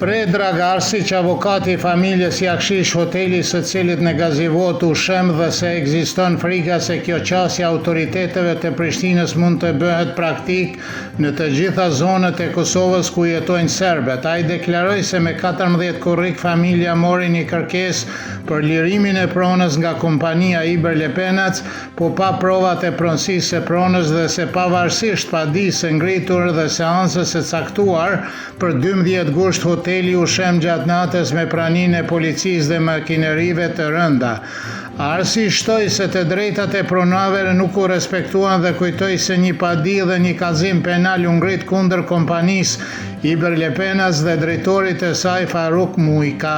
Predrag Arsic, avokati i familjes Jakšić, hoteli së cilit në Gazivot u shem dhe se ekziston frika se kjo qasje autoriteteve të Prishtinës mund të bëhet praktik në të gjitha zonët e Kosovës ku jetojnë serbët. Ai deklaroi se me 14 korrik familja mori një kërkesë për lirimin e pronës nga kompania Iber Lepenac, po pa provat e pronësisë së pronës dhe se pavarësisht padisë ngritur dhe seancës së caktuar për 12 gusht hoteli u shem gjatë natës me praninë e policisë dhe makinerive të rënda. Arsic shtoi se të drejtat e pronave nuk u respektuan dhe kujtoi se një padi dhe një kallëzim penal u ngrit kundër kompanisë Iber Lepenac dhe drejtorit të saj Faruk Mujka.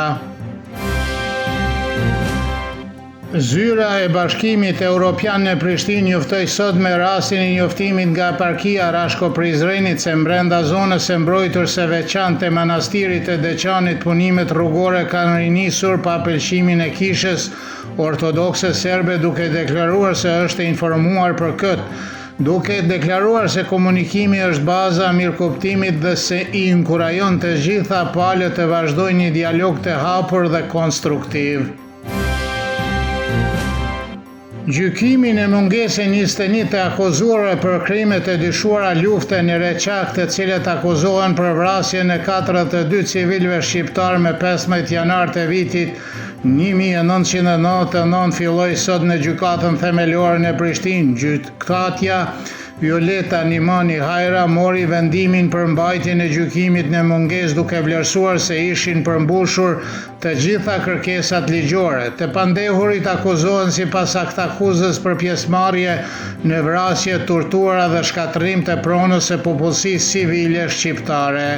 Zyra e Bashkimit Evropian në Prishtinë njoftoi sot me rastin e njoftimit nga Parkia Rashko Prizrenit se brenda zonës së mbrojtur së veçantë të manastirit të Deçanit punimet rrugore kanë rinisur pa pëlqimin e kishës ortodokse serbe, duke deklaruar se është informuar për këtë. Duke deklaruar se komunikimi është baza e mirëkuptimit dhe se i inkurajon të gjitha palët të vazhdojnë një dialog të hapur dhe konstruktiv. Gjykimin e mungesë 21 të akuzuara për krimet e dyshuara lufte në Reçak, të cilët akuzohen për vrasjen e 42 civilëve shqiptar me 15 janar të vitit 1999 filloi sot në gjykatën themelore në Prishtinë. Gjykatja Violeta Nimani Hajra mori vendimin për mbajtjen e gjykimit në mungesë duke vlerësuar se ishin përmbushur të gjitha kërkesat ligjore. Të pandehurit akuzohen sipas aktakuzës për pjesëmarrje në vrasje, tortura dhe shkatërrim të pronës së popullsisë civile shqiptare.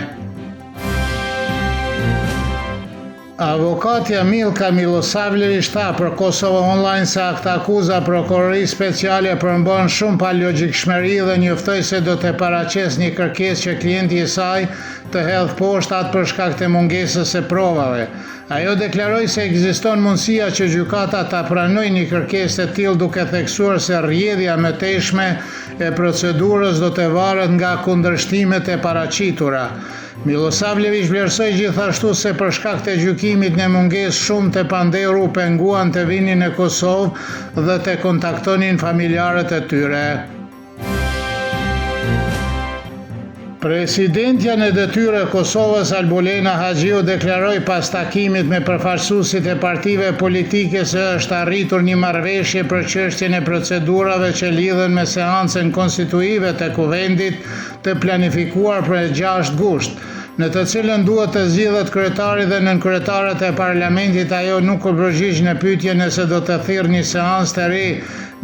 Avokatja Milka Milosavljević tha për Kosova Online se aktakuza prokurorisë speciale përmban shumë pa logjikshmëri dhe njoftoi se do të paraqes një kërkesë që klienti i saj të hedh poshtë atë për shkak të mungesës së provave. Ajo deklaroi se ekziston mundësia që gjykata ta pranojë një kërkesë të tillë duke theksuar se rrjedhja më tejshme e procedurës do të varet nga kundërshtimet e paraqitura. Milosavljević vlerësoi gjithashtu se për shkak të gjykimit në mungesë shumë të pandehur u penguan të vinin në Kosovë dhe të kontaktonin familjarët e tyre. Presidentja në detyrë e Kosovës Albulena Haxhiu deklaroi pas takimit me përfaqësuesit e partive politike se është arritur një marrëveshje për çështjen e procedurave që lidhen me seancën konstituive të Kuvendit të planifikuar për 6 gusht, në të cilën duhet të zgjidhet kryetari dhe nënkryetaret e parlamentit. Ajo nuk u përgjigj në pyetje nëse do të thirrë një seancë të re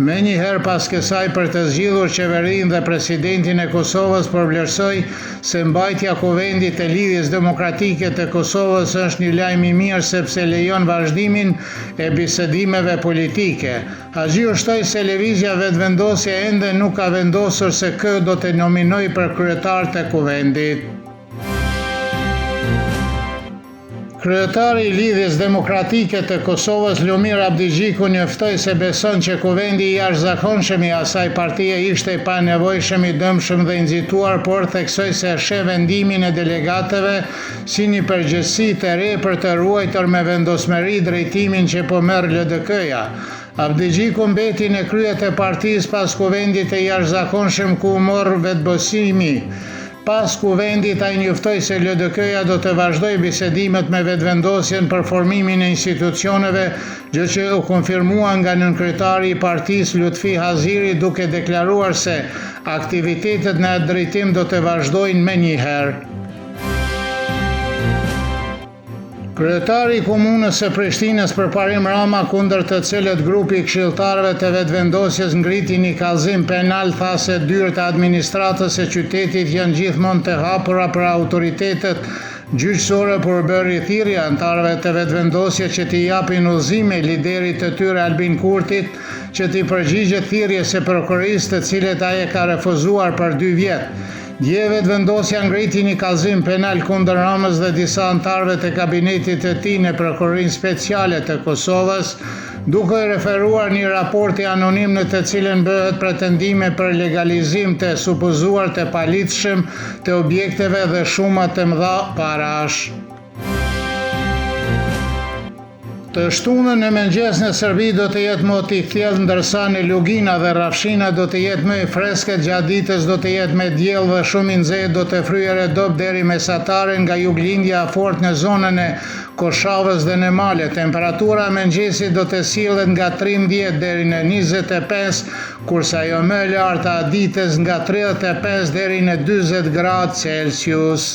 me njëherë pas kësaj për të zgjidhur qeverinë dhe presidentin e Kosovës, por vlerësoi se mbajtja Kuvendit të Lidhjes Demokratike të Kosovës është një lajm i mirë sepse lejon vazhdimin e bisedimeve politike. Haxhiu shtoi se lëvizja vetëvendosje ende nuk ka vendosur se kë do të nominojë për kryetar të Kuvendit. Kryetari i Lidhjes Demokratike të Kosovës Lumir Abdigjiku njoftoi se beson që kuvendi i jashtëzakonshëm i asaj partie ishte i panevojshëm, i dëmshëm dhe i nxituar, por theksoi se sheh vendimin e delegatëve si një përgjegjësi të re për të ruajtur me vendosmëri drejtimin që po merr LDK-ja. Abdigjiku mbeti në krye të partisë pas kuvendit të jashtëzakonshëm ku mor vetbesimi. Pas kuvendit ai njoftoi se LDK-ja do të vazhdojë bisedimet me vetëvendosjen për formimin e institucioneve, gjë që u konfirmua nga nënkryetari i partisë Lutfi Haziri, duke deklaruar se aktivitetet në atë drejtim do të vazhdojnë menjëherë. Kryetari i Komunës së Prishtinës Përparim Rama, kundër të cilët grupi i këshilltarëve të vetëvendosjes ngriti një kallëzim penal, tha se dyert e administratës së qytetit janë gjithmonë të hapura për autoritetet gjyqësore për bërë thirrje anëtarëve të vetëvendosjes që t'i japin udhëzime liderit të tyre Albin Kurtit që t'i përgjigjet thirrjes së prokurorisë, të cilet ai e ka refuzuar për 2 vjet. Dje vetëvendosja ngriti një kallëzim penal kundër Ramës dhe disa anëtarëve të kabinetit të tij në Prokurorinë Speciale të Kosovës, duke referuar një raporti anonim në të cilën bëhet pretendime për legalizim të supozuar të palitshëm të objekteve dhe shuma të mëdha parash. Të shtunën e mëngjes në Serbi do të jetë më i thjellë, ndërsa në Lugina dhe Rafshina do të jetë më i freskët, gjatë ditës do të jetë me diell dhe shumë i nxehtë, do të fryerë dop deri mesatare nga juglindja fort në zonën e Koshavës dhe në male. Temperatura e mëngjesit do të sillet nga 13 deri në 25, kurse ajo më e larta ditës nga 35 deri në 40 gradë Celsius.